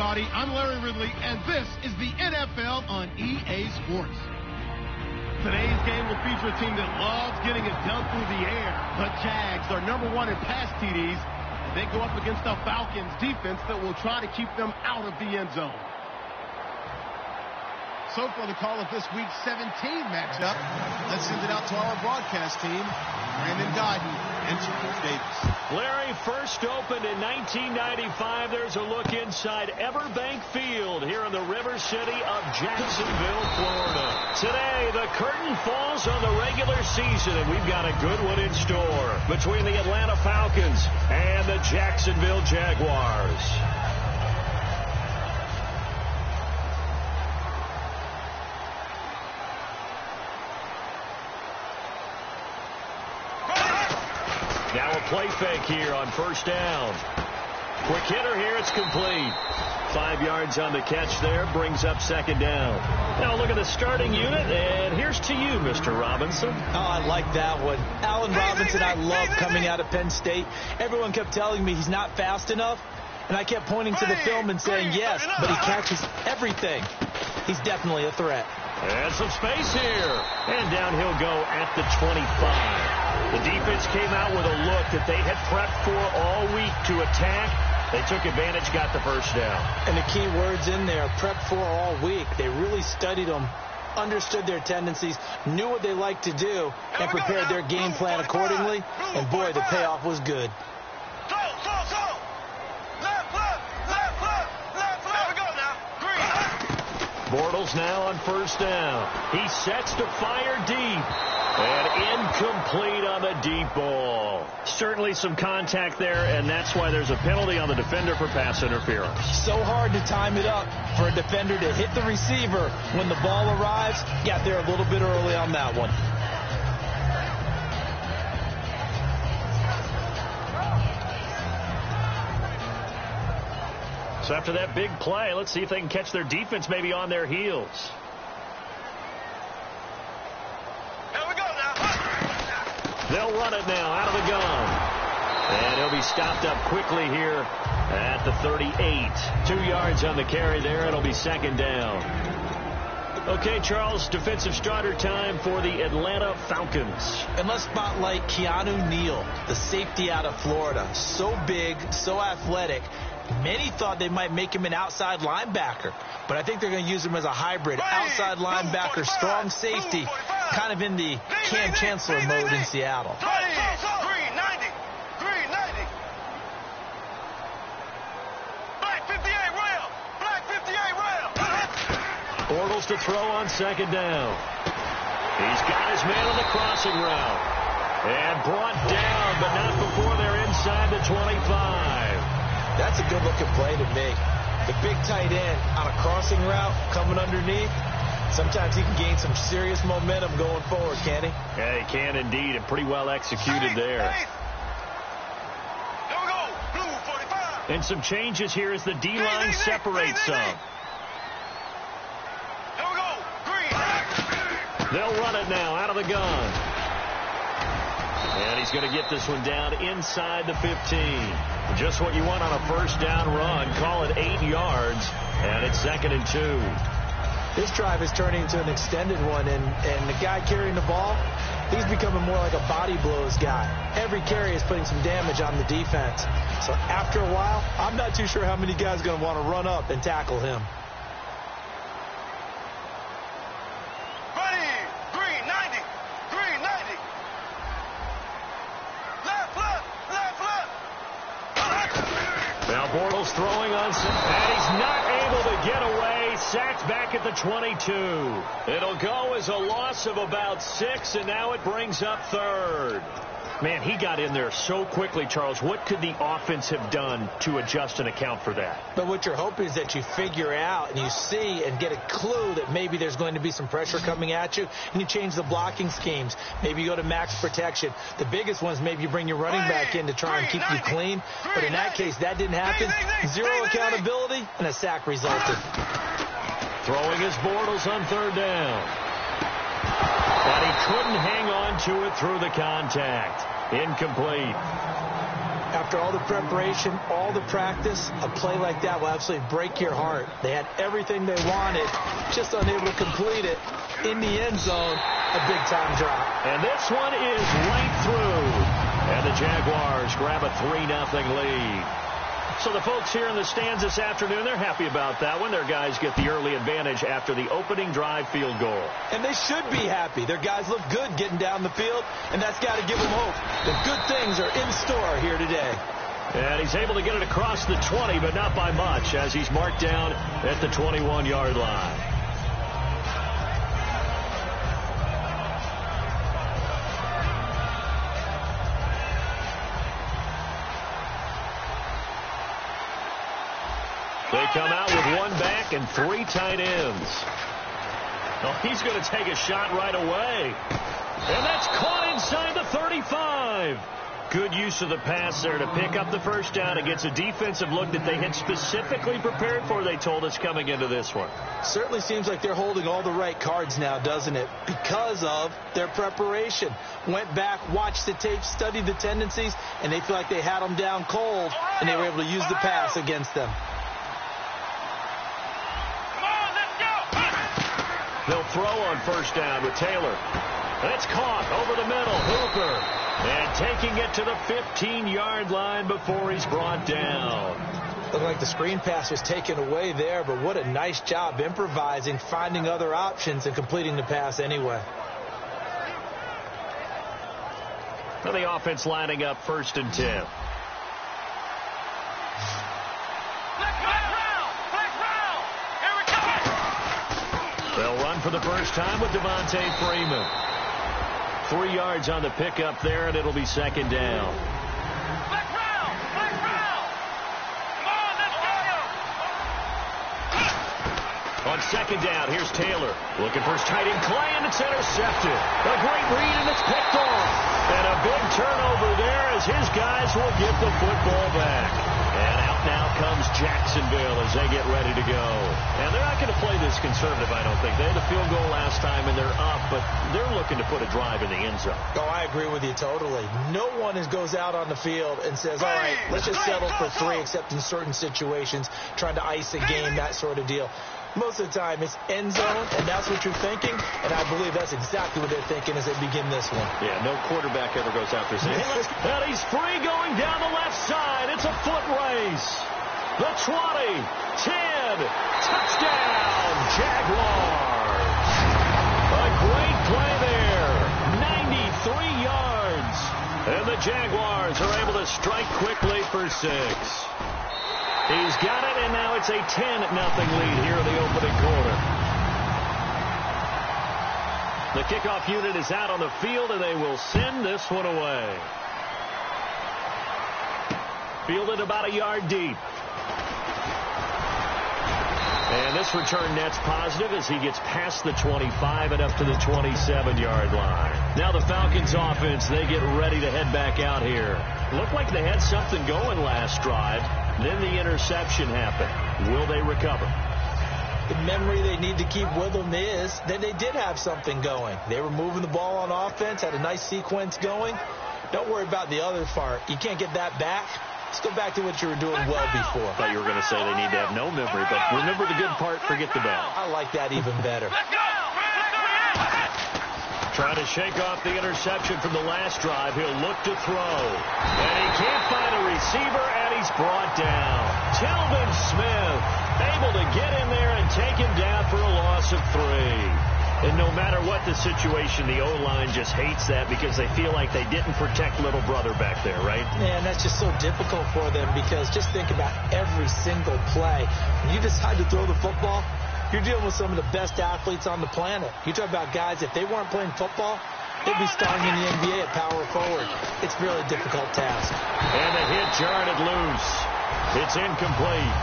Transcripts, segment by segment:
everybody. I'm Larry Ridley, and this is the NFL on EA Sports. Today's game will feature a team that loves getting it done through the air. The Jags are #1 in pass TDs. They go up against the Falcons defense that will try to keep them out of the end zone. So for the call of this week's 17 matchup, let's send it out to our broadcast team. Brandon Godden and Charles Davis. Larry, first opened in 1995. There's a look inside Everbank Field here in the River City of Jacksonville, Florida. Today, the curtain falls on the regular season, and we've got a good one in store between the Atlanta Falcons and the Jacksonville Jaguars. Now a play fake here on first down. Quick hitter here. It's complete. 5 yards on the catch there. Brings up second down. Now look at the starting unit. And here's to you, Mr. Robinson. Oh, I like that one. Allen Robinson, I love coming out of Penn State. Everyone kept telling me he's not fast enough. And I kept pointing to the film and saying yes, but he catches everything. He's definitely a threat. And some space here. And down he'll go at the 25. The defense came out with a look that they had prepped for all week to attack. They took advantage, got the first down. And the key words in there, prepped for all week. They really studied them, understood their tendencies, knew what they liked to do, and prepared their game plan accordingly. And boy, the payoff was good. Bortles now on first down. He sets to fire deep. And incomplete on the deep ball. Certainly some contact there, and that's why there's a penalty on the defender for pass interference. So hard to time it up for a defender to hit the receiver when the ball arrives. Got there a little bit early on that one. So after that big play, let's see if they can catch their defense maybe on their heels. They'll run it now out of the gun. And he'll be stopped up quickly here at the 38. 2 yards on the carry there. It'll be second down. Okay, Charles, defensive starter time for the Atlanta Falcons. And let's spotlight Keanu Neal, the safety out of Florida. So big, so athletic. Many thought they might make him an outside linebacker, but I think they're going to use him as a hybrid. Outside linebacker, strong safety, kind of in the Cam Chancellor mode in Seattle. Bortles to throw on second down. He's got his man on the crossing route. And brought down, but not before they're inside the 25. That's a good-looking play to me. The big tight end on a crossing route coming underneath. Sometimes he can gain some serious momentum going forward, can't he? Yeah, he can indeed, and pretty well executed there. Here we go. Blue 45. And some changes here as the D-line separates some. Here we go. Green. They'll run it now out of the gun. And he's going to get this one down inside the 15. Just what you want on a first down run. Call it 8 yards, and it's 2nd and 2. This drive is turning into an extended one, and the guy carrying the ball, he's becoming more like a body blows guy. Every carry is putting some damage on the defense. So after a while, I'm not too sure how many guys are going to want to run up and tackle him. Bortles throwing on some, and he's not able to get away. Sacked back at the 22. It'll go as a loss of about 6, and now it brings up 3rd. Man, he got in there so quickly, Charles. What could the offense have done to adjust and account for that? But what you're hoping is that you figure out and you see and get a clue that maybe there's going to be some pressure coming at you, and you change the blocking schemes. Maybe you go to max protection. The biggest one is maybe you bring your running back in to try and keep you clean. But in that case, that didn't happen. 0 accountability, and a sack resulted. Throwing his Bortles on 3rd down. And he couldn't hang on to it through the contact. Incomplete. After all the preparation, all the practice, a play like that will absolutely break your heart. They had everything they wanted, just unable to complete it. In the end zone, a big-time drop. And this one is right through. And the Jaguars grab a 3-0 lead. So the folks here in the stands this afternoon, they're happy about that one. Their guys get the early advantage after the opening drive field goal. And they should be happy. Their guys look good getting down the field, and that's got to give them hope that good things are in store here today. And he's able to get it across the 20, but not by much, as he's marked down at the 21-yard line. They come out with one back and 3 tight ends. Oh, he's going to take a shot right away. And that's caught inside the 35. Good use of the pass there to pick up the first down against a defensive look that they had specifically prepared for, they told us, coming into this one. Certainly seems like they're holding all the right cards now, doesn't it? Because of their preparation. Went back, watched the tape, studied the tendencies, and they feel like they had them down cold, and they were able to use the pass against them. They'll throw on first down with Taylor. That's caught over the middle. Hooper. And taking it to the 15-yard line before he's brought down. Looked like the screen pass was taken away there, but what a nice job improvising, finding other options, and completing the pass anyway. Well, the offense lining up 1st and 10. They'll run for the first time with Devontae Freeman. 3 yards on the pickup there, and it'll be 2nd down. On 2nd down, here's Taylor. Looking for his tight end, Clay, and it's intercepted. A great read, and it's picked off. And a big turnover there as his guys will get the football back. And out now comes Jacksonville as they get ready to go. And they're not going to play this conservative, I don't think. They had a field goal last time, and they're up, but they're looking to put a drive in the end zone. Oh, I agree with you totally. No one goes out on the field and says, all right, let's just settle for 3, except in certain situations, trying to ice a game, that sort of deal. Most of the time, it's end zone, and that's what you're thinking, and I believe that's exactly what they're thinking as they begin this one. Yeah, no quarterback ever goes out there saying, and he's free going down the left side. It's a foot race. The 20, 10, touchdown, Jaguars. A great play there, 93 yards. And the Jaguars are able to strike quickly for 6. He's got it, and now it's a 10-0 lead here in the opening quarter. The kickoff unit is out on the field, and they will send this one away. Fielded about a yard deep. And this return net's positive as he gets past the 25 and up to the 27-yard line. Now the Falcons offense, they get ready to head back out here. Looked like they had something going last drive. Then the interception happened. Will they recover? The memory they need to keep with them is that they did have something going. They were moving the ball on offense, had a nice sequence going. Don't worry about the other part. You can't get that back. Let's go back to what you were doing well before. I thought you were going to say they need to have no memory, but remember the good part, forget the bad. I like that even better. Trying to shake off the interception from the last drive. He'll look to throw. And he can't find a receiver, and he's brought down. Telvin Smith able to get in there and take him down for a loss of 3. And no matter what the situation, the O-line just hates that because they feel like they didn't protect little brother back there, right? Man, that's just so difficult for them because just think about every single play. When you decide to throw the football, you're dealing with some of the best athletes on the planet. You talk about guys, if they weren't playing football, they'd be starting in the NBA at power forward. It's a really difficult task. And the hit jarred it loose. It's incomplete.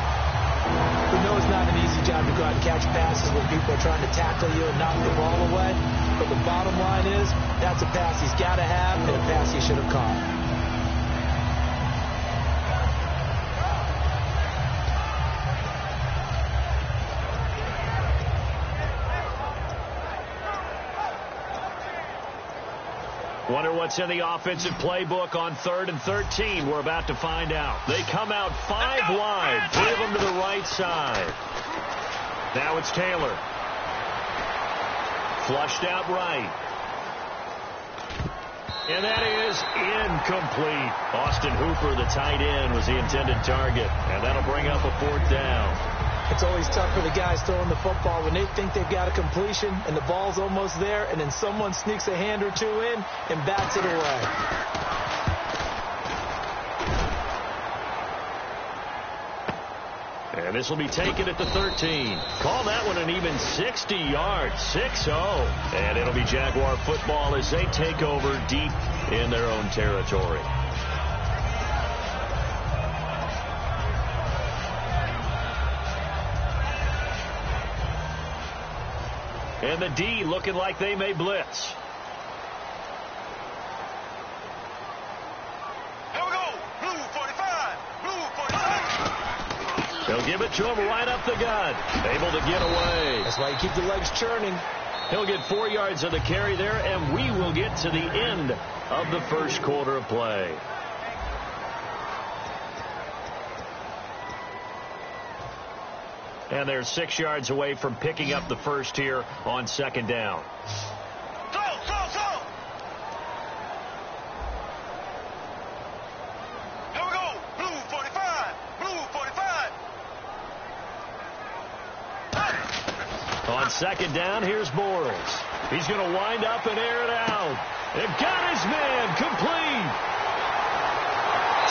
We know it's not an easy job to go out and catch passes when people are trying to tackle you and knock the ball away. But the bottom line is, that's a pass he's got to have and a pass he should have caught. Wonder what's in the offensive playbook on 3rd and 13. We're about to find out. They come out 5 wide. 3 of them to the right side. Now it's Taylor. Flushed out right. And that is incomplete. Austin Hooper, the tight end, was the intended target. And that'll bring up a 4th down. It's always tough for the guys throwing the football when they think they've got a completion and the ball's almost there, and then someone sneaks a hand or 2 in and bats it away. And this will be taken at the 13. Call that one an even 60 yards, 6-0. And it'll be Jaguar football as they take over deep in their own territory. And the D looking like they may blitz. Here we go. Blue 45. Blue 45. They'll give it to him right up the gut. Able to get away. That's why you keep the legs churning. He'll get 4 yards of the carry there, and we will get to the end of the first quarter of play. And they're 6 yards away from picking up the first here on 2nd down. Go. Here we go. Blue 45. Blue 45. On 2nd down, here's Bortles. He's going to wind up and air it out. They've got his man complete.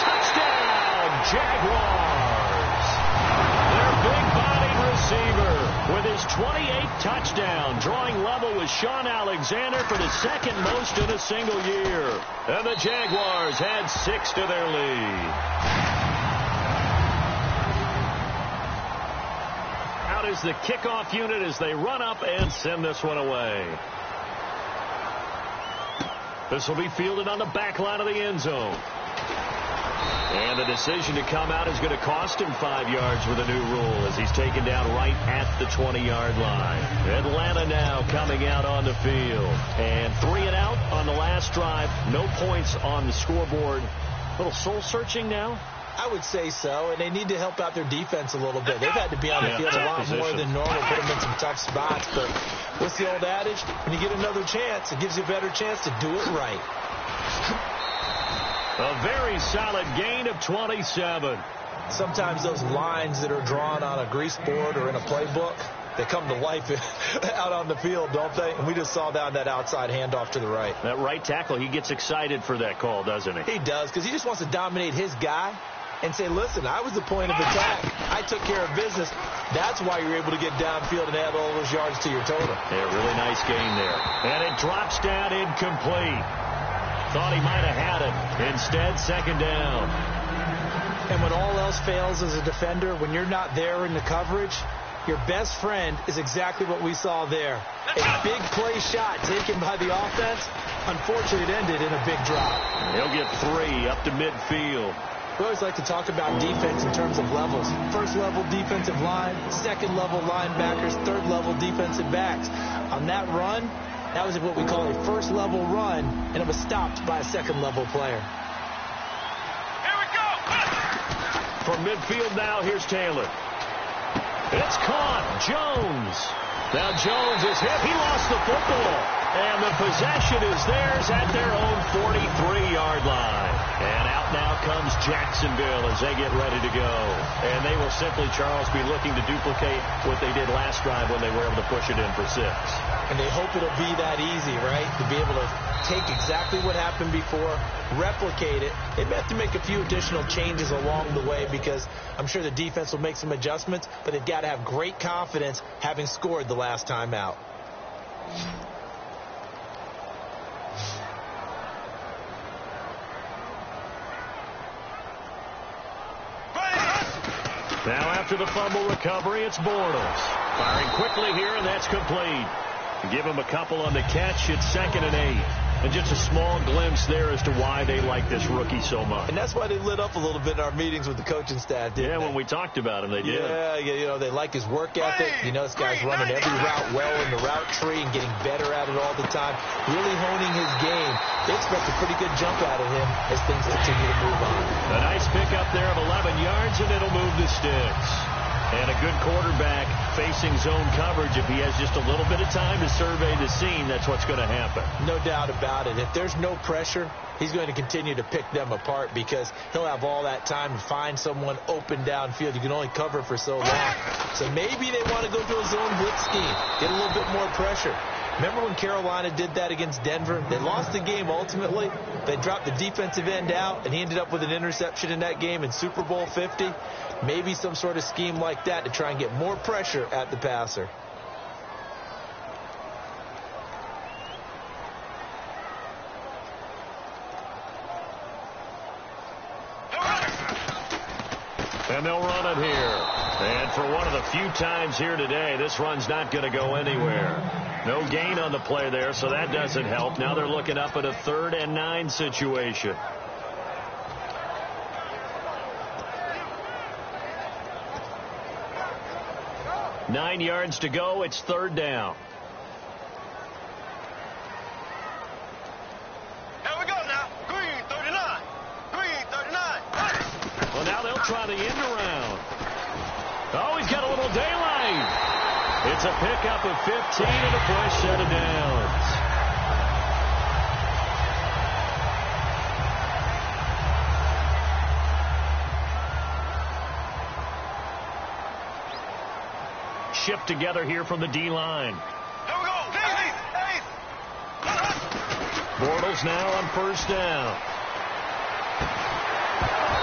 Touchdown, Jaguars. Their big-bodied receiver with his 28th touchdown, drawing level with Sean Alexander for the 2nd most in a single year. And the Jaguars had 6 to their lead. Out is the kickoff unit as they run up and send this one away. This will be fielded on the back line of the end zone. And the decision to come out is going to cost him 5 yards with a new rule as he's taken down right at the 20-yard line. Atlanta now coming out on the field. And 3 and out on the last drive. No points on the scoreboard. A little soul-searching now? I would say so, and they need to help out their defense a little bit. They've had to be on the field a lot more than normal, put them in some tough spots. But what's the old adage? When you get another chance, it gives you a better chance to do it right. A very solid gain of 27. Sometimes those lines that are drawn on a grease board or in a playbook, they come to life out on the field, don't they? And we just saw that outside handoff to the right. That right tackle, he gets excited for that call, doesn't he? He does, because he just wants to dominate his guy and say, listen, I was the point of attack. I took care of business. That's why you're able to get downfield and add all those yards to your total. Yeah, really nice gain there. And it drops down incomplete. Thought he might have had it. Instead, 2nd down. And when all else fails as a defender, when you're not there in the coverage, your best friend is exactly what we saw there. A big play shot taken by the offense. Unfortunately, it ended in a big drop. He'll get 3 up to midfield. We always like to talk about defense in terms of levels. 1st level defensive line, 2nd level linebackers, 3rd level defensive backs. On that run, that was what we call a 1st level run, and it was stopped by a 2nd level player. Here we go. From midfield now, here's Taylor. It's caught. Jones. Now Jones is hit. He lost the football. And the possession is theirs at their own 43-yard line. And out now comes Jacksonville as they get ready to go. And they will simply, Charles, be looking to duplicate what they did last drive when they were able to push it in for 6. And they hope it'll be that easy, right? To be able to take exactly what happened before, replicate it. They may have to make a few additional changes along the way because I'm sure the defense will make some adjustments, but they've got to have great confidence having scored the last time out. Now after the fumble recovery, it's Bortles. Firing quickly here, and that's complete. Give him a couple on the catch. It's 2nd and 8. And just a small glimpse there as to why they like this rookie so much. And that's why they lit up a little bit in our meetings with the coaching staff, didn't they? When we talked about him, they did. Yeah, you know, they like his work ethic. You know, this guy's running every route well in the route tree and getting better at it all the time, really honing his game. They expect a pretty good jump out of him as things continue to move on. A nice pickup there of 11 yards, and it'll move the sticks. And a good quarterback facing zone coverage. If he has just a little bit of time to survey the scene, that's what's going to happen. No doubt about it. If there's no pressure, he's going to continue to pick them apart because he'll have all that time to find someone open downfield. You can only cover for so long. So maybe they want to go to a zone blitz scheme, get a little bit more pressure. Remember when Carolina did that against Denver? They lost the game ultimately. They dropped the defensive end out, and he ended up with an interception in that game in Super Bowl 50. Maybe some sort of scheme like that to try and get more pressure at the passer. And they'll run it here. And for one of the few times here today, this run's not going to go anywhere. No gain on the play there, so that doesn't help. Now they're looking up at a 3rd and 9 situation. Nine yards to go. It's 3rd down. Here we go now. Green 39. Green 39. Well, now they'll try the end around. Oh, he's got a little daylight. It's a pickup of 15 and a fresh set of downs. Shipped together here from the D-line. Here we go. Eight. Bortles now on 1st down.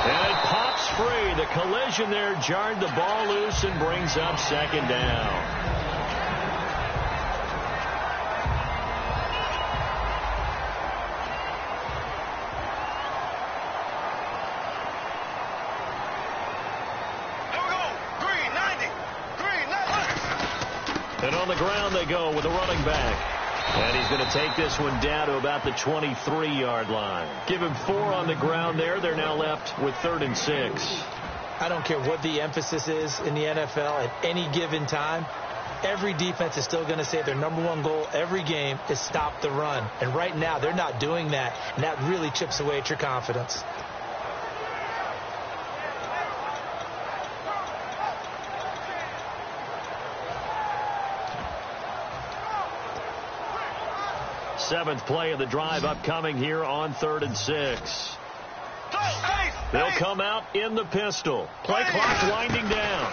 And it pops free. The collision there jarred the ball loose and brings up 2nd down. And on the ground they go with a running back. And he's going to take this one down to about the 23-yard line. Give him 4 on the ground there. They're now left with 3rd and 6. I don't care what the emphasis is in the NFL at any given time. Every defense is still going to say their #1 goal every game is stop the run. And right now they're not doing that, and that really chips away at your confidence. Seventh play of the drive upcoming here on 3rd and 6. They'll come out in the pistol. Play clock winding down.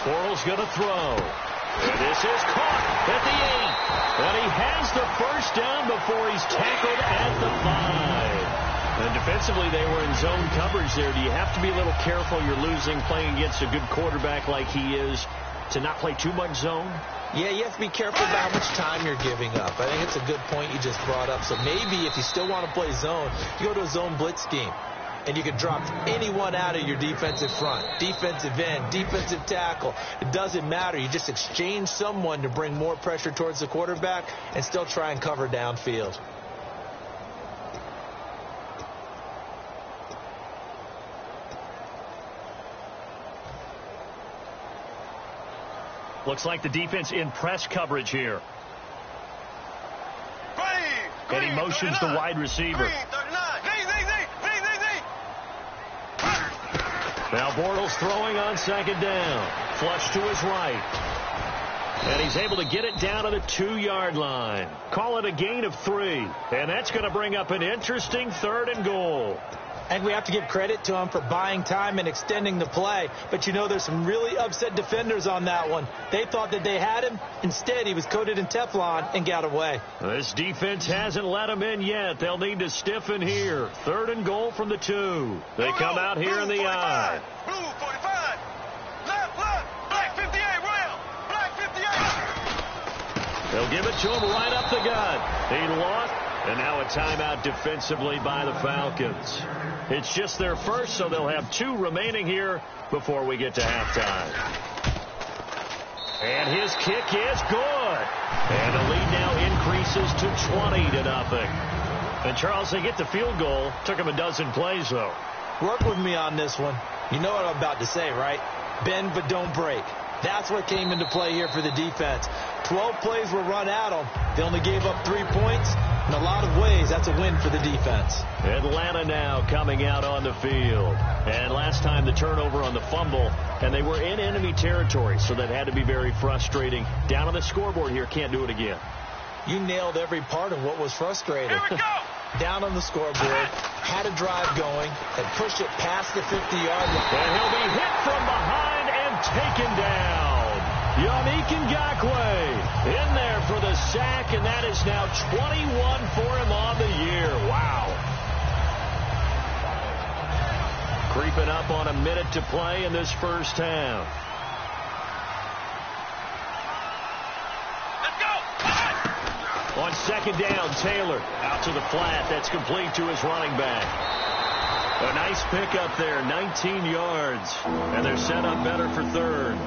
Bortles going to throw. And this is caught at the 8. And he has the 1st down before he's tackled at the 5. And defensively, they were in zone coverage there. Do you have to be a little careful? You're losing playing against a good quarterback like he is to not play too much zone? Yeah, you have to be careful about how much time you're giving up. I think it's a good point you just brought up. So maybe if you still want to play zone, you go to a zone blitz scheme. And you can drop anyone out of your defensive front, defensive end, defensive tackle. It doesn't matter. You just exchange someone to bring more pressure towards the quarterback and still try and cover downfield. Looks like the defense in press coverage here. And he motions the wide receiver. Now Bortles throwing on 2nd down. Flush to his right. And he's able to get it down to the 2-yard line. Call it a gain of 3. And that's going to bring up an interesting 3rd and goal. And we have to give credit to him for buying time and extending the play. But, you know, there's some really upset defenders on that one. They thought that they had him. Instead, he was coated in Teflon and got away. This defense hasn't let him in yet. They'll need to stiffen here. 3rd and goal from the 2. They come out here in the I. Blue 45. Left. Black 58. Rail. Black 58. They'll give it to him right up the gut. He lost. And now a timeout defensively by the Falcons. It's just their first, so they'll have 2 remaining here before we get to halftime. And his kick is good. And the lead now increases to 20-0. And Charles, they get the field goal. Took him a dozen plays, though. Work with me on this one. You know what I'm about to say, right? Bend but don't break. That's what came into play here for the defense. 12 plays were run at them. They only gave up 3 points. In a lot of ways, that's a win for the defense. Atlanta now coming out on the field. And last time the turnover on the fumble, and they were in enemy territory, so that had to be very frustrating. Down on the scoreboard here, can't do it again. You nailed every part of what was frustrating. Here we go. Down on the scoreboard, had a drive going, and pushed it past the 50-yard line. And he'll be hit from behind and taken down. Yannick Ngakoue in there for the sack, and that is now 21 for him on the year. Wow. Creeping up on a minute to play in this first half. On second down, Taylor out to the flat. That's complete to his running back. A nice pickup there, 19 yards. And they're set up better for third.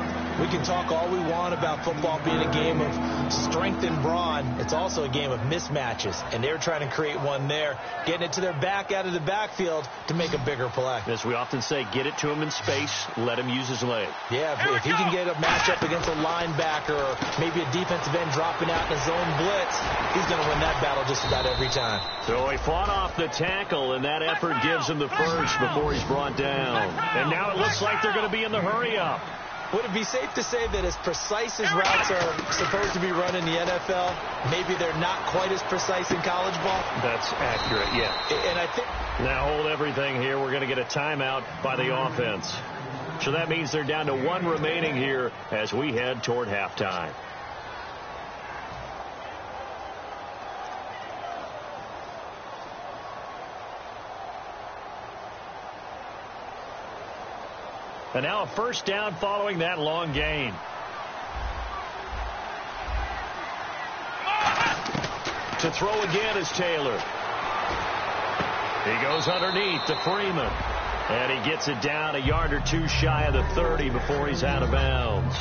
We can talk all we want about football being a game of strength and brawn. It's also a game of mismatches, and they're trying to create one there, getting it to their back out of the backfield to make a bigger play. As we often say, get it to him in space, let him use his leg. Yeah, if he can get a matchup against a linebacker or maybe a defensive end dropping out in a zone blitz, he's going to win that battle just about every time. So he fought off the tackle, and that effort gives him the first before he's brought down. And now it looks like they're going to be in the hurry-up. Would it be safe to say that as precise as routes are supposed to be run in the NFL, maybe they're not quite as precise in college ball? That's accurate, yeah. And I think... Now hold everything here. We're going to get a timeout by the offense. So that means they're down to 1 remaining here as we head toward halftime. And now a first down following that long gain. To throw again is Taylor. He goes underneath to Freeman. And he gets it down a yard or two shy of the 30 before he's out of bounds.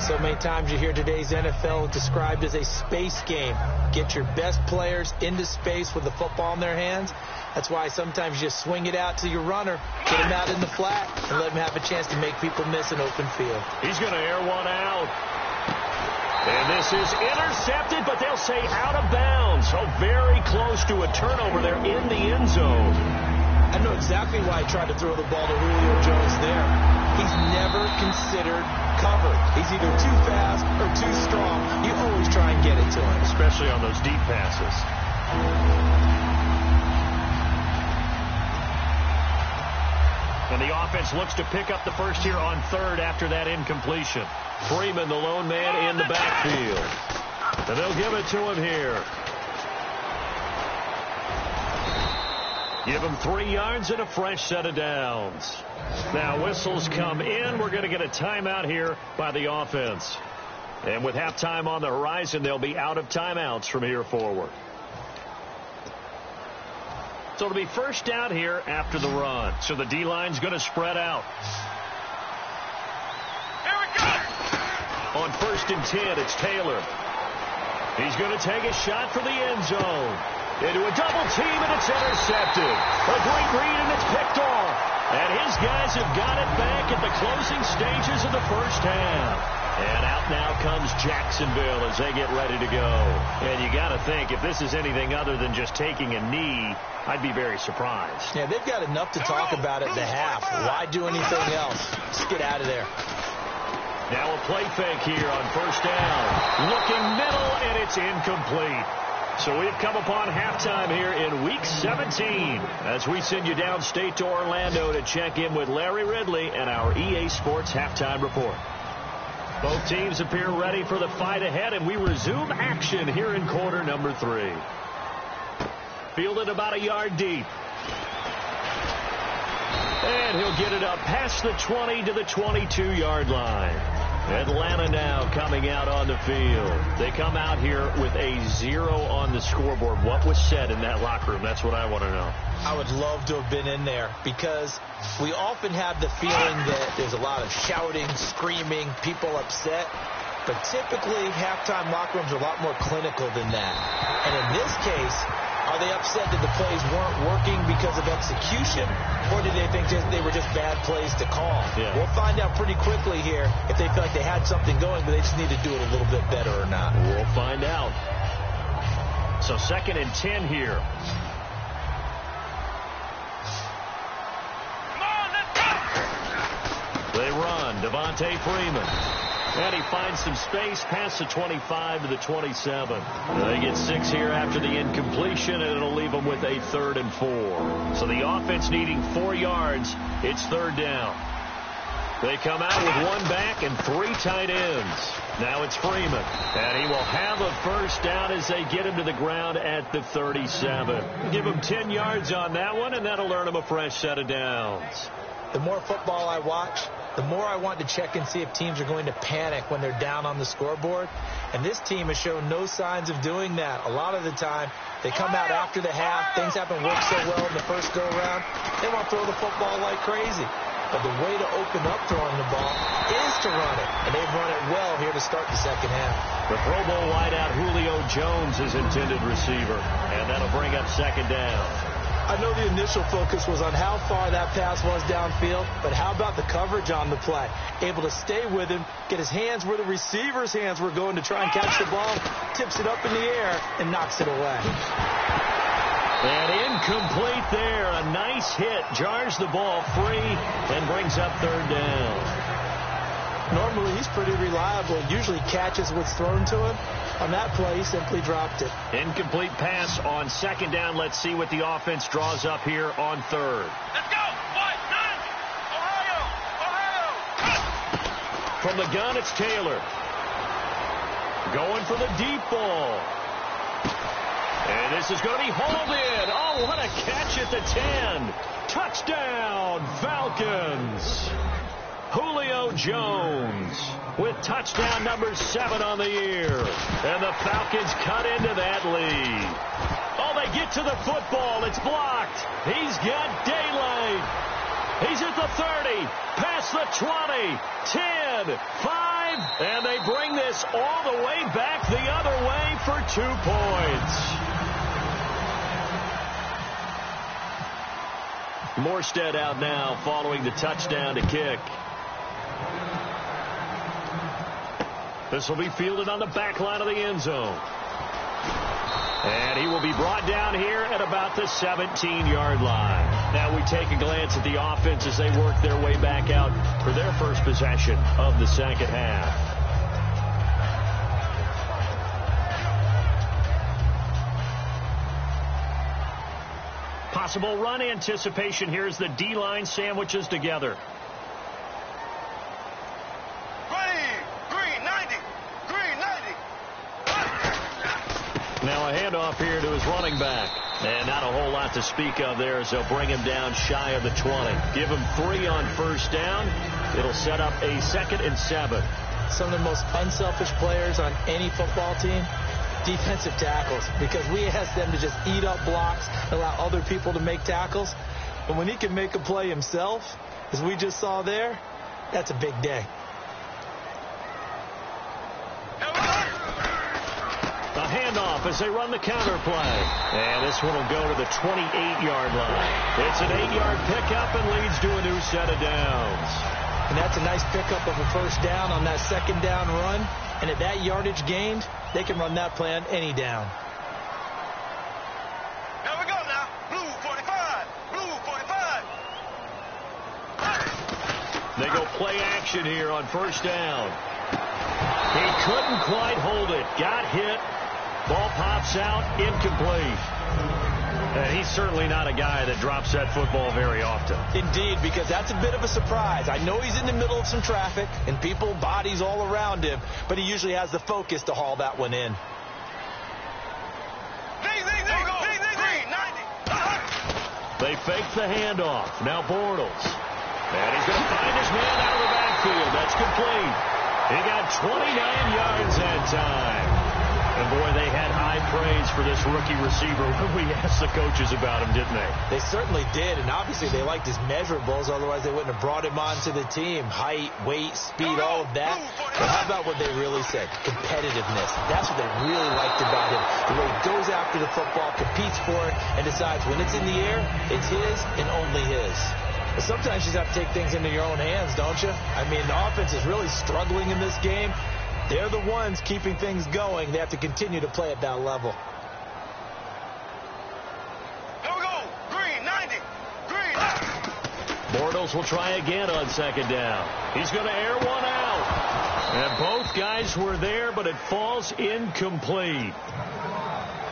So many times you hear today's NFL described as a space game. Get your best players into space with the football in their hands. That's why sometimes you just swing it out to your runner, get him out in the flat, and let him have a chance to make people miss an open field. He's going to air one out. And this is intercepted, but they'll say out of bounds. So very close to a turnover there in the end zone. I know exactly why he tried to throw the ball to Julio Jones there. He's never considered cover. He's either too fast or too strong. You always try and get it to him. Especially on those deep passes. And the offense looks to pick up the first here on third after that incompletion. Freeman, the lone man in the backfield. And they'll give it to him here. Give him 3 yards and a fresh set of downs. Now whistles come in. We're going to get a timeout here by the offense. And with halftime on the horizon, they'll be out of timeouts from here forward. So it'll be first down here after the run. So the D-line's going to spread out. Here we go. On 1st and 10, it's Taylor. He's going to take a shot for the end zone. Into a double team, and it's intercepted. A great read, and it's picked off. And his guys have got it back at the closing stages of the first half. And out now comes Jacksonville as they get ready to go. And you got to think, if this is anything other than just taking a knee, I'd be very surprised. Yeah, they've got enough to talk about at the half. Why do anything else? Just get out of there. Now a play fake here on first down. Looking middle, and it's incomplete. So we've come upon halftime here in Week 17 as we send you downstate to Orlando to check in with Larry Ridley and our EA Sports Halftime Report. Both teams appear ready for the fight ahead, and we resume action here in quarter number 3. Fielded about a yard deep. And he'll get it up past the 20 to the 22-yard line. Atlanta now coming out on the field. They come out here with a 0 on the scoreboard. What was said in that locker room? That's what I want to know. I would love to have been in there because we often have the feeling that there's a lot of shouting, screaming, people upset. But typically, halftime locker rooms are a lot more clinical than that. And in this case, are they upset that the plays weren't working because of execution, or did they think they were just bad plays to call? Yeah. We'll find out pretty quickly here if they feel like they had something going, but they just need to do it a little bit better or not. We'll find out. So 2nd and 10 here. They run. Devontae Freeman. And he finds some space past the 25 to the 27. They get 6 here after the incompletion, and it'll leave them with a 3rd and 4. So the offense needing 4 yards. It's 3rd down. They come out with 1 back and 3 tight ends. Now it's Freeman. And he will have a 1st down as they get him to the ground at the 37. Give him 10 yards on that one, and that'll earn him a fresh set of downs. The more football I watch, the more I want to check and see if teams are going to panic when they're down on the scoreboard. And this team has shown no signs of doing that. A lot of the time, they come out after the half. Things haven't worked so well in the first go-around. They want to throw the football like crazy. But the way to open up throwing the ball is to run it. And they've run it well here to start the second half. The Pro Bowl wideout Julio Jones is intended receiver. And that'll bring up 2nd down. I know the initial focus was on how far that pass was downfield, but how about the coverage on the play? Able to stay with him, get his hands where the receiver's hands were going to try and catch the ball, tips it up in the air, and knocks it away. And incomplete there. A nice hit. Jars the ball free and brings up 3rd down. Normally, he's pretty reliable. Usually catches what's thrown to him. On that play, he simply dropped it. Incomplete pass on 2nd down. Let's see what the offense draws up here on 3rd. Let's go. What? Ohio. From the gun, it's Taylor. Going for the deep ball. And this is going to be hauled in. Oh, what a catch at the 10. Touchdown, Falcons. Julio Jones with touchdown number 7 on the year. And the Falcons cut into that lead. Oh, they get to the football. It's blocked. He's got daylight. He's at the 30, past the 20, 10, 5, and they bring this all the way back the other way for 2 points. Morstead out now following the touchdown to kick. This will be fielded on the back line of the end zone. And he will be brought down here at about the 17-yard line. Now we take a glance at the offense as they work their way back out for their first possession of the second half. Possible run anticipation here as the D-line sandwiches together. Now a handoff here to his running back. And not a whole lot to speak of there as they'll bring him down shy of the 20. Give him 3 on 1st down. It'll set up a 2nd and 7. Some of the most unselfish players on any football team, defensive tackles, because we ask them to just eat up blocks, allow other people to make tackles. But when he can make a play himself, as we just saw there, that's a big day. A handoff as they run the counter play. And this one will go to the 28-yard line. It's an 8-yard pickup and leads to a new set of downs. And that's a nice pickup of a 1st down on that 2nd down run. And at that yardage gained, they can run that play on any down. Here we go now. Blue 45. Blue 45. They go play action here on 1st down. He couldn't quite hold it. Got hit. Ball pops out, incomplete. And he's certainly not a guy that drops that football very often. Indeed, because that's a bit of a surprise. I know he's in the middle of some traffic and people, bodies all around him, but he usually has the focus to haul that one in. They fake the handoff. Now Bortles. And he's going to find his man out of the backfield. That's complete. He got 29 yards that time. And, boy, they had high praise for this rookie receiver when we asked the coaches about him, didn't they? They certainly did, and obviously they liked his measurables. Otherwise, they wouldn't have brought him onto the team. Height, weight, speed, all of that. But how about what they really said? Competitiveness. That's what they really liked about him. The way he goes after the football, competes for it, and decides when it's in the air, it's his and only his. But sometimes you just have to take things into your own hands, don't you? I mean, the offense is really struggling in this game. They're the ones keeping things going. They have to continue to play at that level. Here we go. Green, 90. Green. Bortles will try again on second down. He's going to air one out. And both guys were there, but it falls incomplete.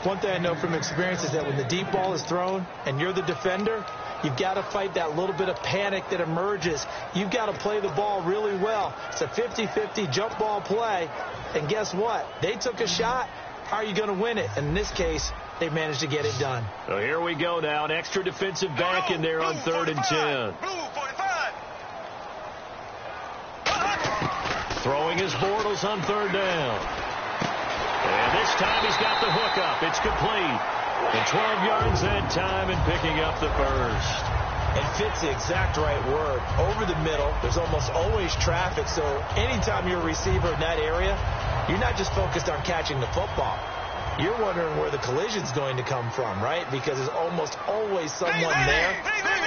One thing I know from experience is that when the deep ball is thrown and you're the defender, you've got to fight that little bit of panic that emerges. You've got to play the ball really well. It's a 50-50 jump ball play. And guess what? They took a shot. How are you going to win it? And in this case, they managed to get it done. So here we go now. An extra defensive back in there on 3rd and 10. Blue 45. Throwing his Bortles on 3rd down. And this time he's got the hook up. It's complete. And 12 yards that time and picking up the first. It fits the exact right word. Over the middle, there's almost always traffic. So anytime you're a receiver in that area, you're not just focused on catching the football. You're wondering where the collision's going to come from, right? Because there's almost always someone there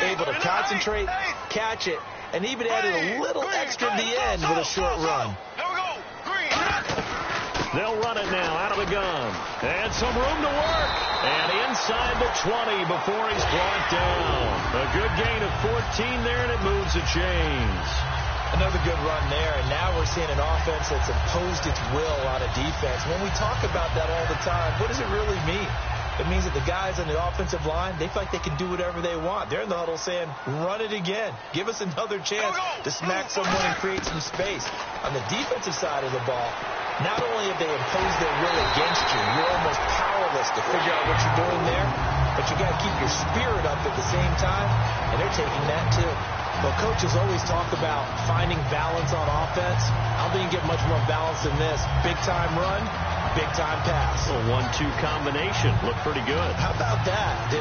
able to concentrate, catch it, and even added a little extra at the end with a short run. Here we go. Green. They'll run it now out of the gun. And some room to work. And inside the 20 before he's brought down. A good gain of 14 there, and it moves the chains. Another good run there, and now we're seeing an offense that's imposed its will on a defense. When we talk about that all the time, what does it really mean? It means that the guys on the offensive line, they feel like they can do whatever they want. They're in the huddle saying, run it again. Give us another chance to smack someone and create some space. On the defensive side of the ball, not only have they imposed their will against you, you're almost powerless to figure out what you're doing there, but you got to keep your spirit up at the same time, and they're taking that too. Well, coaches always talk about finding balance on offense. I don't think you get much more balance than this. Big-time run, big-time pass. A 1-2 combination. Looked pretty good. How about that?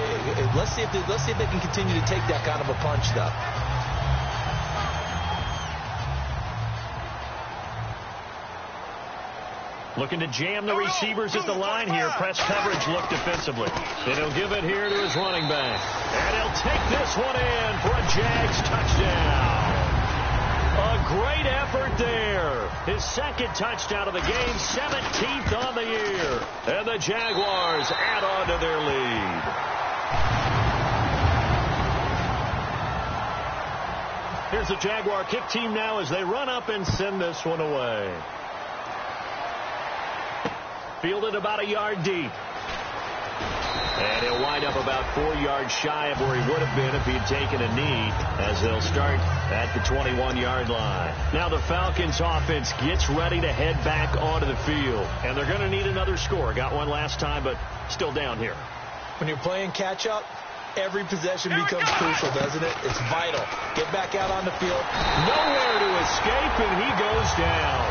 Let's see if they can continue to take that kind of a punch, though. Looking to jam the receivers at the line here. Press coverage look defensively. And he'll give it here to his running back. And he'll take this one in for a Jags touchdown. A great effort there. His second touchdown of the game, 17th on the year. And the Jaguars add on to their lead. Here's the Jaguar kick team now as they run up and send this one away. Fielded about a yard deep. And he'll wind up about 4 yards shy of where he would have been if he'd taken a knee, as they'll start at the 21-yard line. Now the Falcons offense gets ready to head back onto the field. And they're going to need another score. Got one last time, but still down here. When you're playing catch-up, every possession becomes crucial, doesn't it? It's vital. Get back out on the field. Nowhere to escape, and he goes down.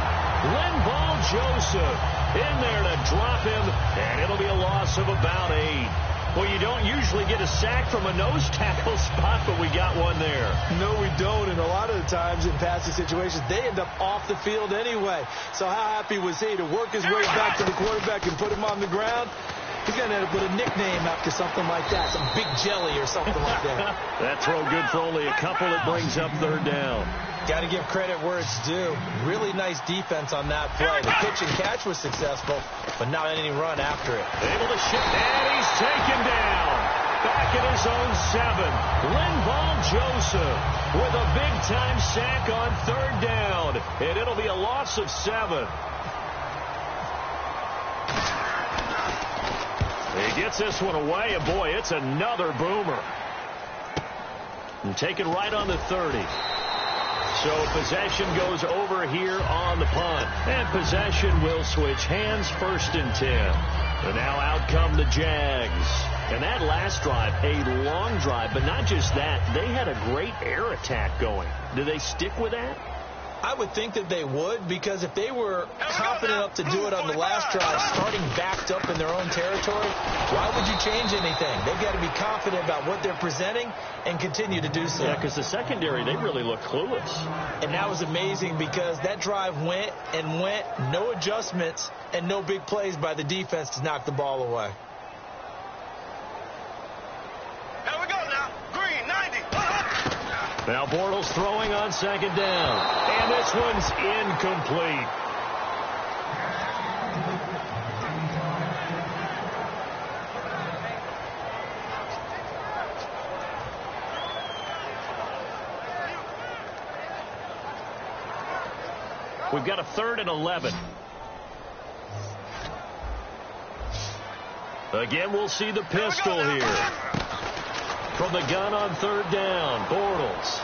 Linval Joseph in there to drop him, and it'll be a loss of about 8. Well, you don't usually get a sack from a nose tackle spot, but we got one there. No, we don't, and a lot of the times in passing situations, they end up off the field anyway. So how happy was he to work his way back to the quarterback and put him on the ground? He's going to end up with a nickname after something like that, some Big Jelly or something like that. That throw good for only a couple. It brings up 3rd down. Got to give credit where it's due. Really nice defense on that play. The pitch and catch was successful, but not any run after it. Able to shift, and he's taken down. Back at his own 7. Linval Joseph with a big-time sack on 3rd down, and it'll be a loss of 7. He gets this one away, and boy, it's another boomer. And taken right on the 30. So possession goes over here on the punt. And possession will switch hands, 1st and 10. And now out come the Jags. And that last drive, a long drive, but not just that. They had a great air attack going. Do they stick with that? I would think that they would, because if they were confident enough to do it on the last drive, starting backed up in their own territory, why would you change anything? They've got to be confident about what they're presenting and continue to do so. Yeah, because the secondary, they really look clueless. And that was amazing because that drive went and went, no adjustments and no big plays by the defense to knock the ball away. Here we go now. Green, 90. Now Bortles throwing on second down. And this one's incomplete. We've got a 3rd and 11. Again, we'll see the pistol here. From the gun on 3rd down, Bortles.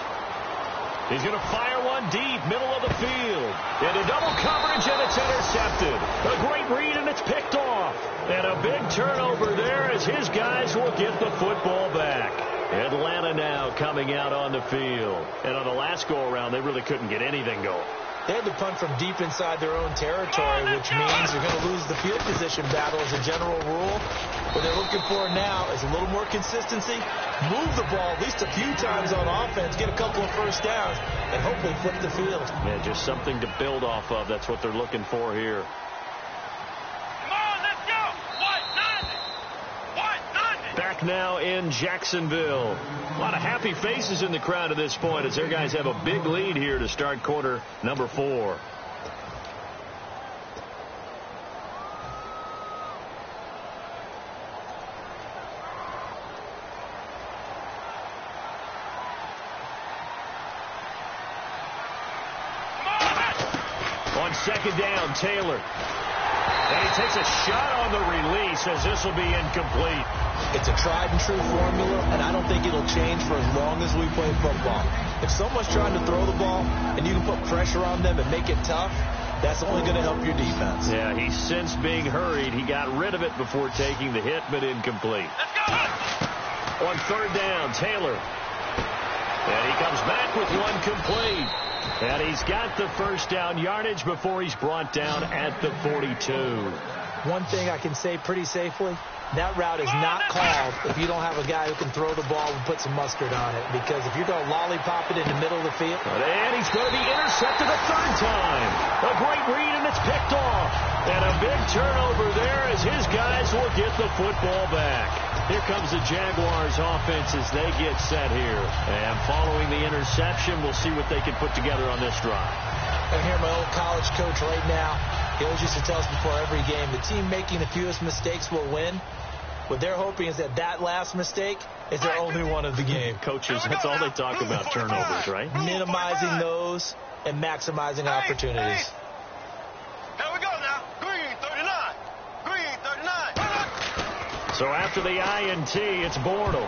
He's going to fire one deep, middle of the field. Into double coverage, and it's intercepted. A great read, and it's picked off. And a big turnover there as his guys will get the football back. Atlanta now coming out on the field. And on the last go-around, they really couldn't get anything going. They had to punt from deep inside their own territory, which means you're going to lose the field position battle as a general rule. What they're looking for now is a little more consistency, move the ball at least a few times on offense, get a couple of first downs, and hopefully flip the field. Yeah, just something to build off of. That's what they're looking for here. Come on, let's go. White 90. Back now in Jacksonville. A lot of happy faces in the crowd at this point as their guys have a big lead here to start quarter number 4. On second down, Taylor. And he takes a shot on the release as this will be incomplete. It's a tried-and-true formula, and I don't think it'll change for as long as we play football. If someone's trying to throw the ball and you can put pressure on them and make it tough, that's only going to help your defense. Yeah, he's since being hurried. He got rid of it before taking the hit, but incomplete. Let's go. On 3rd down, Taylor. And he comes back with one complete. And he's got the first down yardage before he's brought down at the 42. One thing I can say pretty safely, that route is not called if you don't have a guy who can throw the ball and put some mustard on it. Because if you're going to lollipop it in the middle of the field. And he's going to be intercepted a 3rd time. A great read, and it's picked off. And a big turnover there as his guys will get the football back. Here comes the Jaguars offense as they get set here. And following the interception, we'll see what they can put together on this drive. I hear my old college coach right now. He always used to tell us before every game, the team making the fewest mistakes will win. What they're hoping is that that last mistake is their only one of the game. Coaches, that's all they talk about, turnovers, right? Minimizing those and maximizing opportunities. Here we go now. Green 39. Green 39. So after the INT, it's Bortles.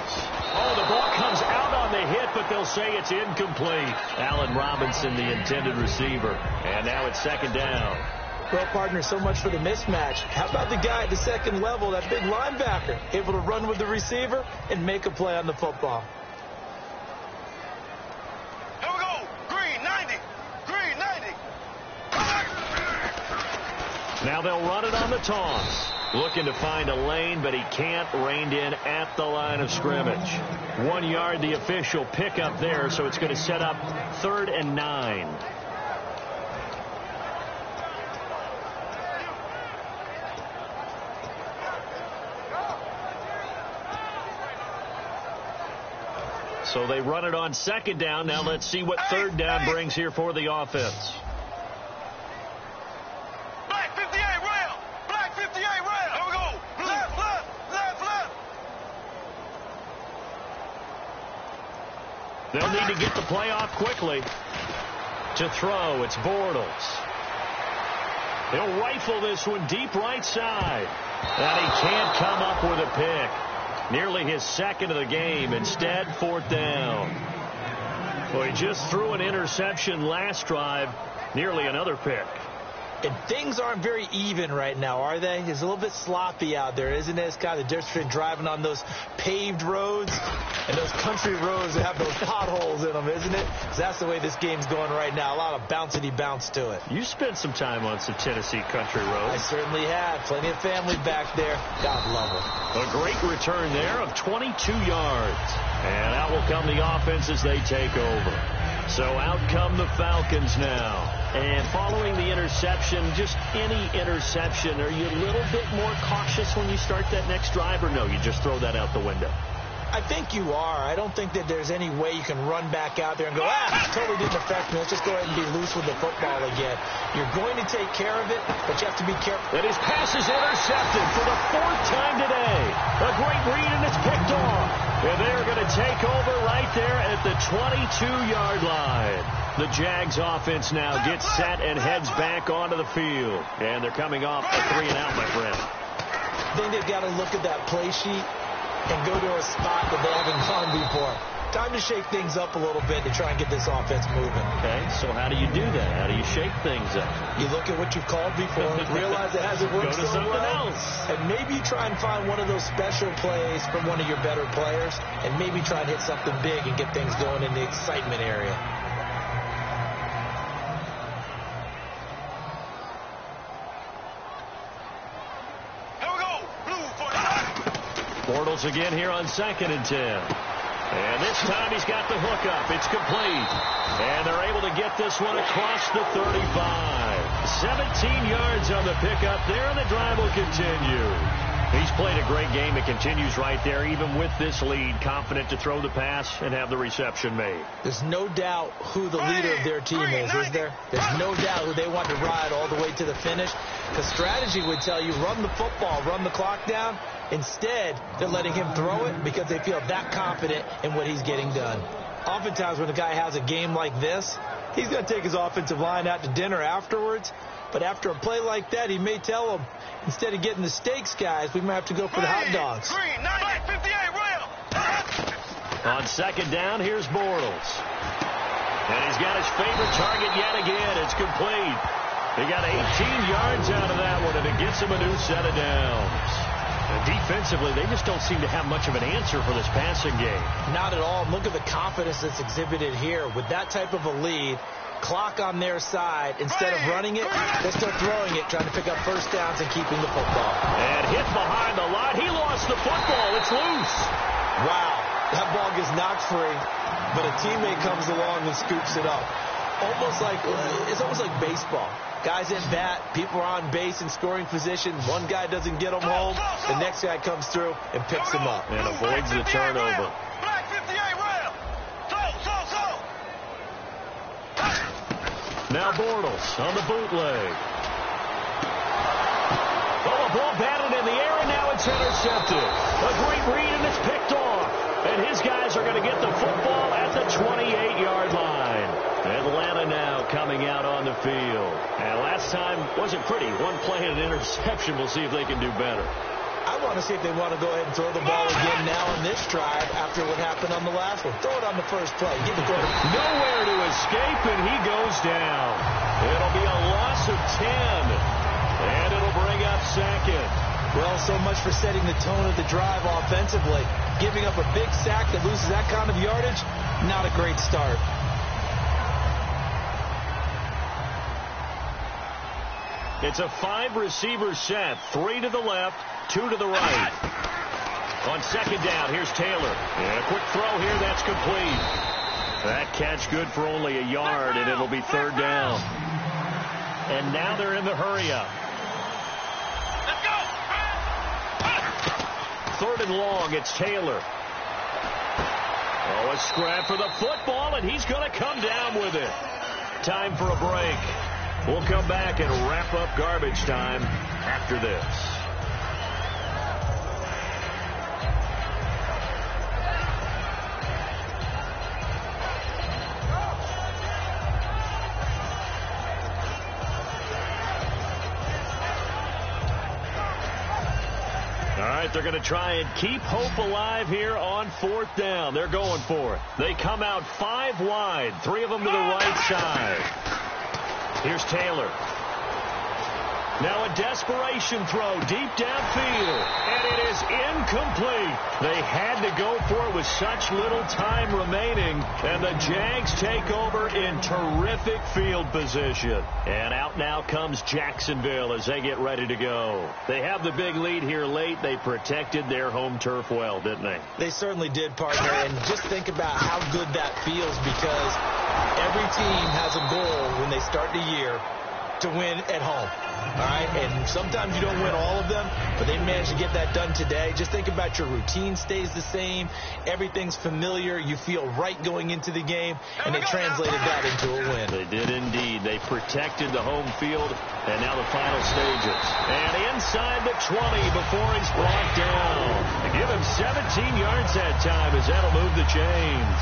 Oh, the ball comes out on the hit, but they'll say it's incomplete. Allen Robinson, the intended receiver. And now it's 2nd down. Well, partner, so much for the mismatch. How about the guy at the second level, that big linebacker, able to run with the receiver and make a play on the football? Here we go. Green 90. Green 90. Now they'll run it on the toss. Looking to find a lane, but he can't. Reined in at the line of scrimmage. 1 yard, the official pickup there, so it's going to set up 3rd and 9. So they run it on 2nd down. Now let's see what 3rd down brings here for the offense. Black 58 rail. Black 58 rail. Here we go. Left, left, left, left. They'll need to get the play off quickly. To throw, it's Bortles. He'll rifle this one deep right side. And he can't come up with a pick. Nearly his 2nd of the game. Instead, 4th down. Well, he just threw an interception last drive. Nearly another pick. And things aren't very even right now, are they? It's a little bit sloppy out there, isn't it? It's kind of the difference between driving on those paved roads and those country roads that have those potholes in them, isn't it? 'Cause that's the way this game's going right now. A lot of bouncy bounce to it. You spent some time on some Tennessee country roads. I certainly have. Plenty of family back there. God love them. A great return there of 22 yards. And out will come the offense as they take over. So out come the Falcons now. And following the interception, just any interception, are you a little bit more cautious when you start that next drive, or no, you just throw that out the window? I think you are. I don't think that there's any way you can run back out there and go, totally didn't affect me. Let's just go ahead and be loose with the football again. You're going to take care of it, but you have to be careful. And his pass is intercepted for the 4th time today. A great read, and it's picked off. And they're going to take over right there at the 22-yard line. The Jags offense now gets set and heads back onto the field. And they're coming off a 3-and-out, my friend. I think they've got to look at that play sheet and go to a spot that they haven't gone before. Time to shake things up a little bit to try and get this offense moving. Okay, so how do you do that? How do you shake things up? You look at what you've called before, realize it hasn't worked so well, else. and maybe you try and find one of those special plays from one of your better players, and maybe try and hit something big and get things going in the excitement area. Bortles again here on 2nd and 10. And this time he's got the hook up. It's complete. And they're able to get this one across the 35. 17 yards on the pickup there, and the drive will continue. He's played a great game. It continues right there, even with this lead. Confident to throw the pass and have the reception made. There's no doubt who the leader of their team is there? There's no doubt who they want to ride all the way to the finish. The strategy would tell you, run the football, run the clock down. Instead, they're letting him throw it because they feel that confident in what he's getting done. Oftentimes, when a guy has a game like this, he's going to take his offensive line out to dinner afterwards. But after a play like that, he may tell them, instead of getting the steaks, guys, we might have to go for the hot dogs. On 2nd down, here's Bortles. And he's got his favorite target yet again. It's complete. He got 18 yards out of that one, and it gets him a new set of downs. And defensively, they just don't seem to have much of an answer for this passing game. Not at all. Look at the confidence that's exhibited here. With that type of a lead, clock on their side, instead of running it, they're still throwing it, trying to pick up first downs and keeping the football. And hit behind the line. He lost the football. It's loose. Wow. That ball gets knocked free, but a teammate comes along and scoops it up. It's almost like baseball. Guys at bat, people are on base in scoring position. One guy doesn't get them home. The next guy comes through and picks him up. And avoids the turnover. Now Bortles on the bootleg. Oh, a ball batted in the air, and now it's intercepted. A great read, and it's picked off. And his guys are going to get the football at the 28-yard line. Atlanta now coming out on the field. And last time wasn't pretty. One play and an interception. We'll see if they can do better. I want to see if they want to go ahead and throw the ball again now on this drive after what happened on the last one. Throw it on the first play. Give the quarterback nowhere to escape, and he goes down. It'll be a loss of 10, and it'll bring up 2nd. Well, so much for setting the tone of the drive offensively. Giving up a big sack that loses that kind of yardage, not a great start. It's a 5-receiver set, 3 to the left, 2 to the right. On 2nd down, here's Taylor. And a quick throw here, that's complete. That catch good for only a yard, and it'll be 3rd down. And now they're in the hurry-up. Let's go! 3rd and long, it's Taylor. Oh, a scrap for the football, and he's going to come down with it. Time for a break. We'll come back and wrap up garbage time after this. All right, they're going to try and keep hope alive here on 4th down. They're going for it. They come out 5 wide, 3 of them to the right side. Here's Taylor. Now a desperation throw deep downfield, and it is incomplete. They had to go for it with such little time remaining, and the Jags take over in terrific field position. And out now comes Jacksonville as they get ready to go. They have the big lead here late. They protected their home turf well, didn't they? They certainly did, partner, and just think about how good that feels, because every team has a goal when they start the year to win at home. All right, and sometimes you don't win all of them, but they managed to get that done today. Just think about your routine stays the same. Everything's familiar. You feel right going into the game, and they translated that into a win. They did indeed. They protected the home field, and now the final stages. And inside the 20 before he's brought down. They give him 17 yards that time as that'll move the chains.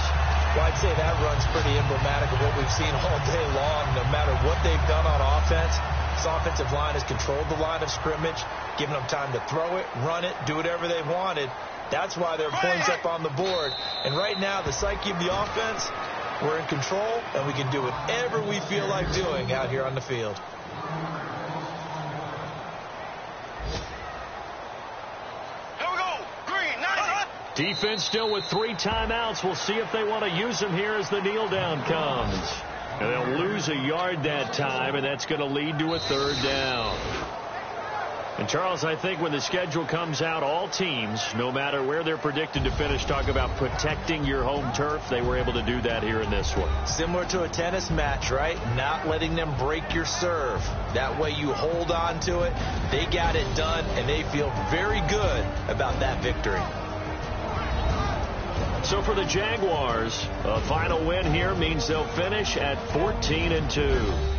Well, I'd say that run's pretty emblematic of what we've seen all day long. No matter what they've done on offense, this offensive line has controlled the line of scrimmage, given them time to throw it, run it, do whatever they wanted. That's why there are points up on the board. And right now, the psyche of the offense, we're in control, and we can do whatever we feel like doing out here on the field. Defense still with 3 timeouts. We'll see if they want to use them here as the kneel down comes. And they'll lose a yard that time, and that's going to lead to a 3rd down. And, Charles, I think when the schedule comes out, all teams, no matter where they're predicted to finish, talk about protecting your home turf. They were able to do that here in this one. Similar to a tennis match, right? Not letting them break your serve. That way you hold on to it. They got it done, and they feel very good about that victory. So for the Jaguars, a final win here means they'll finish at 14-2.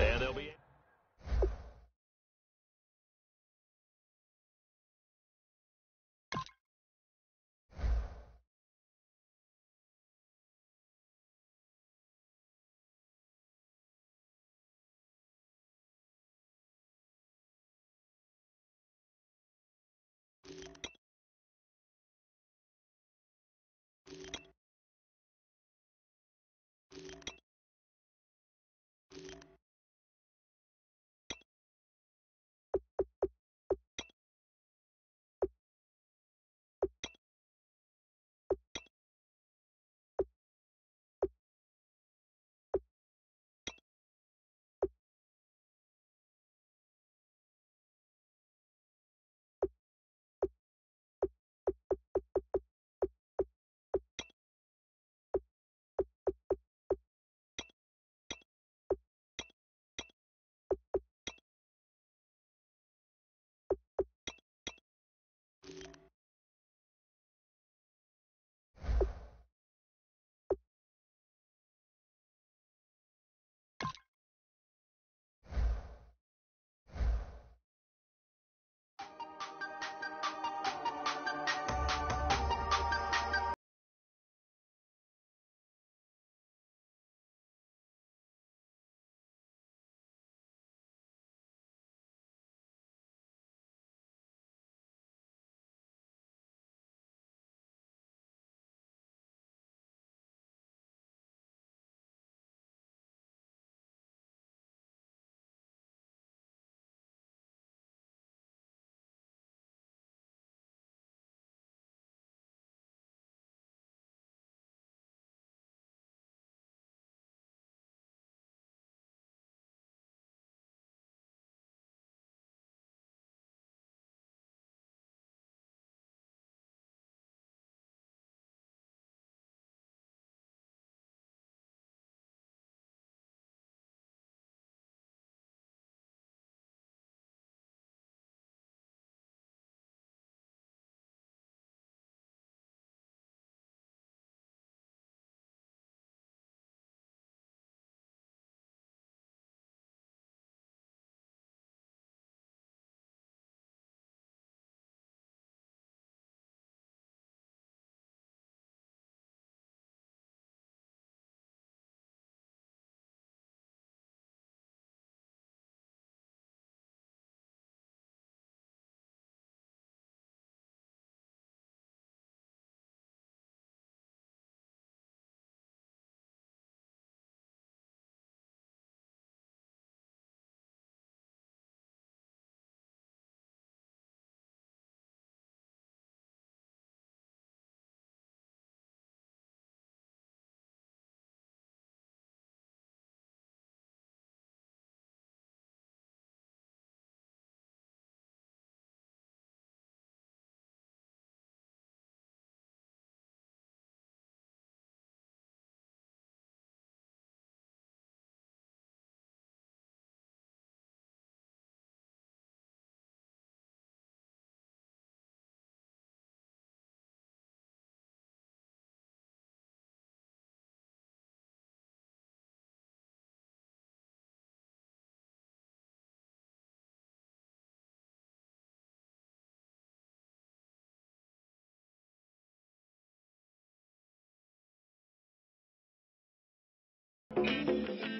Bye.